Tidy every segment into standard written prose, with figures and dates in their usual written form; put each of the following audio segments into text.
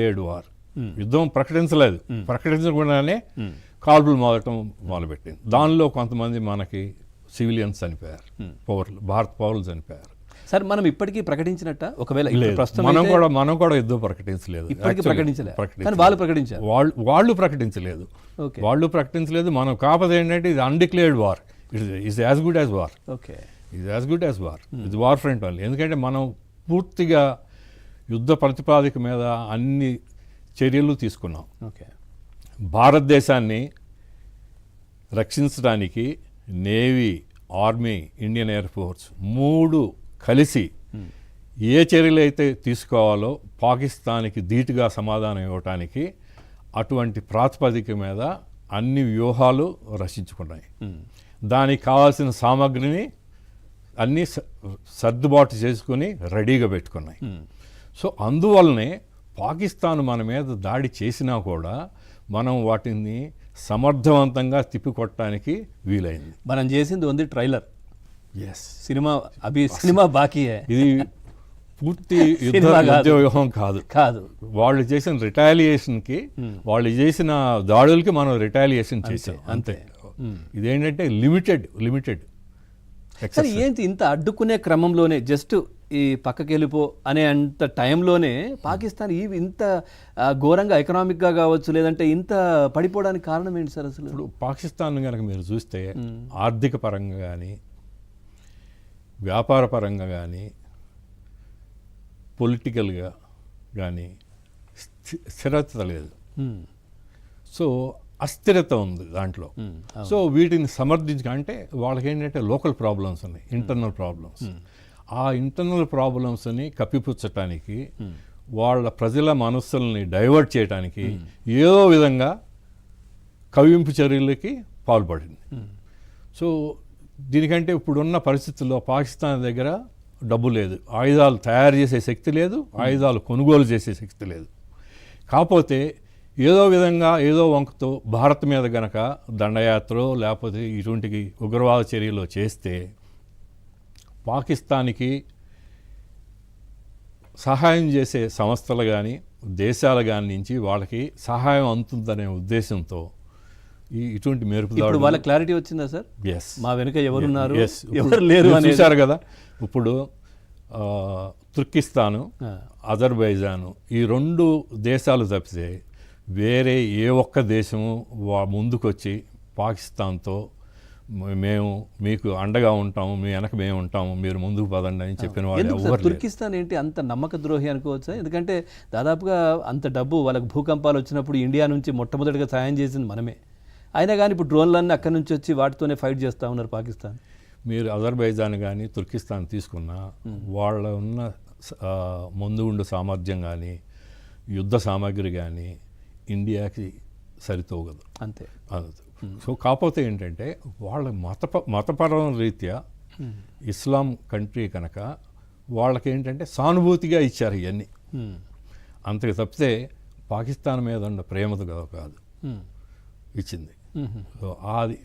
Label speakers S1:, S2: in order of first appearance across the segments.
S1: ఏడు వార్ యుద్ధం ప్రకటించలేదు, ప్రకటించకుండానే కాల్పులు మొదలుపెట్టింది. దానిలో కొంతమంది మనకి సివిలియన్స్ చనిపోయారు, భారత పౌరులు చనిపోయారు.
S2: సార్ మనం ఇప్పటికీ ప్రకటించినట్ట ఒకవేళ
S1: మనం కూడా యుద్ధం ప్రకటించలేదు, వాళ్ళు ప్రకటించలేదు, మనం కాకపోతే ఏంటంటే ఇది undeclared war, it's as good as war, ఇది వార్ ఫ్రంట్ వాళ్ళు. ఎందుకంటే మనం పూర్తిగా యుద్ధ ప్రతిపాదిక మీద అన్ని చర్యలు తీసుకున్నాం. భారతదేశాన్ని రక్షించడానికి navy, army, Indian air force మూడు కలిసి ఏ చర్యలు అయితే తీసుకోవాలో పాకిస్తాన్కి ధీటుగా సమాధానం ఇవ్వటానికి అటువంటి ప్రాతిపదిక మీద అన్ని వ్యూహాలు రచించుకున్నాయి. దానికి కావాల్సిన సామగ్రిని అన్నీ సర్దుబాటు చేసుకుని రెడీగా పెట్టుకున్నాయి. సో అందువల్లనే పాకిస్తాన్ మన మీద దాడి చేసినా కూడా మనం వాటిని సమర్థవంతంగా తిప్పికొట్టడానికి వీలైంది.
S2: మనం చేసింది ఉంది ట్రైలర్, సినిమా బాకీ, ఇది
S1: పూర్తి యుద్ధ వ్యూహం కాదు. వాళ్ళు చేసిన రిటాలియేషన్కి, వాళ్ళు చేసిన దాడులకి మనం రిటాలియేషన్ చేసాం అంతే. ఇదేంటంటే లిమిటెడ్
S2: ఏంటి ఇంత అడ్డుకునే క్రమంలోనే జస్ట్ ఈ పక్కకి వెళ్ళిపో అనే అంత టైంలోనే పాకిస్తాన్ ఇంత ఘోరంగా ఎకనామిక్గా కావచ్చు, లేదంటే ఇంత పడిపోవడానికి కారణం ఏంటి సార్? అసలు
S1: ఇప్పుడు పాకిస్తాన్ కనుక మీరు చూస్తే ఆర్థిక పరంగా కానీ, వ్యాపార పరంగా కానీ, పొలిటికల్గా కానీ స్థిరత లేదు. సో అస్థిరత ఉంది దాంట్లో. సో వీటిని అంటే వాళ్ళకి ఏంటంటే లోకల్ ప్రాబ్లమ్స్ ఉన్నాయి, ఇంటర్నల్ ప్రాబ్లమ్స్. ఆ ఇంటర్నల్ ప్రాబ్లమ్స్ని కప్పిపుచ్చటానికి, వాళ్ళ ప్రజల మనస్సుల్ని డైవర్ట్ చేయడానికి ఏదో విధంగా కవ్వింపు చర్యలకి పాల్పడింది. సో దీనికంటే ఇప్పుడున్న పరిస్థితుల్లో పాకిస్తాన్ దగ్గర డబ్బు లేదు, ఆయుధాలు తయారు చేసే శక్తి లేదు, ఆయుధాలు కొనుగోలు చేసే శక్తి లేదు. కాకపోతే ఏదో విధంగా ఏదో వంకతో భారత్ మీద గనక దండయాత్ర లేకపోతే ఇటువంటి ఉగ్రవాద చర్యలు చేస్తే పాకిస్తాన్కి సహాయం చేసే సంస్థలు కానీ, దేశాలు కానీ నుంచి వాళ్ళకి సహాయం అందుతుందనే ఉద్దేశంతో ఇటువంటి మెరుపుదాడు.
S2: వాళ్ళ క్లారిటీ వచ్చిందా సార్? మా వెనుక ఎవరున్నారు,
S1: ఎవరు లేరు చూశారు కదా. ఇప్పుడు తుర్కిస్తాను, అజర్బైజాను ఈ రెండు దేశాలు తప్పితే వేరే ఏ ఒక్క దేశము ముందుకొచ్చి పాకిస్తాన్తో మేము మీకు అండగా ఉంటాము, మీ వెనక మేము ఉంటాము, మీరు ముందుకు పదండి అని చెప్పిన వాళ్ళు.
S2: తుర్కిస్తాన్ ఏంటి అంత నమ్మక ద్రోహి అనుకోవచ్చా? ఎందుకంటే దాదాపుగా అంత డబ్బు వాళ్ళకి భూకంపాలు వచ్చినప్పుడు ఇండియా నుంచి మొట్టమొదటిగా సాయం చేసింది మనమే. అయినా కానీ ఇప్పుడు డ్రోన్లన్నీ అక్కడి నుంచి వచ్చి వాటితోనే ఫైట్ చేస్తూ ఉన్నారు పాకిస్తాన్.
S1: మీరు అజర్బైజాన్ కానీ తుర్కిస్తాన్ తీసుకున్నా వాళ్ళ ఉన్న ముందు ఉండే సామర్థ్యం కానీ, యుద్ధ సామాగ్రి కానీ ఇండియాకి సరితూగదు
S2: అంతే.
S1: సో కాకపోతే ఏంటంటే వాళ్ళ మతపరమైన రీత్యా ఇస్లాం కంట్రీ కనుక వాళ్ళకి ఏంటంటే సానుభూతిగా ఇచ్చారు ఇవన్నీ. అంతకు తప్పితే పాకిస్తాన్ మీద ఉన్న ప్రేమతో కాదు ఇచ్చింది. సో అది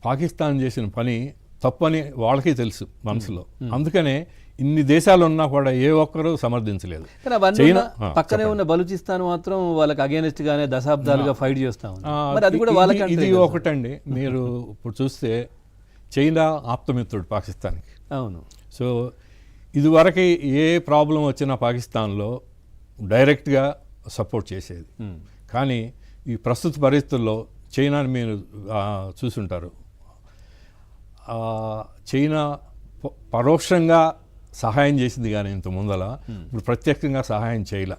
S1: పాకిస్తాన్ చేసిన పని తప్పని వాళ్ళకి తెలుసు మనసులో. అందుకనే ఇన్ని దేశాలు ఉన్నా కూడా ఏ ఒక్కరూ సమర్థించలేదు.
S2: చైనా పక్కనే ఉన్న బలూచిస్తాన్ మాత్రం వాళ్ళకి అగేనెస్ట్ గానే దశాబ్దాలుగా ఫైట్ చేస్తా ఉంది.
S1: ఇది ఒకటండి. మీరు ఇప్పుడు చూస్తే చైనా ఆప్తమిత్రుడు పాకిస్తాన్కి.
S2: అవును.
S1: సో ఇదివరకు ఏ ప్రాబ్లం వచ్చినా పాకిస్తాన్లో డైరెక్ట్గా సపోర్ట్ చేసేది. కానీ ఈ ప్రస్తుత పరిస్థితుల్లో చైనాని మీరు చూసుంటారు. చైనా పరోక్షంగా సహాయం చేసింది కానీ ఇంత ముందల ఇప్పుడు ప్రత్యక్షంగా సహాయం చేయలే.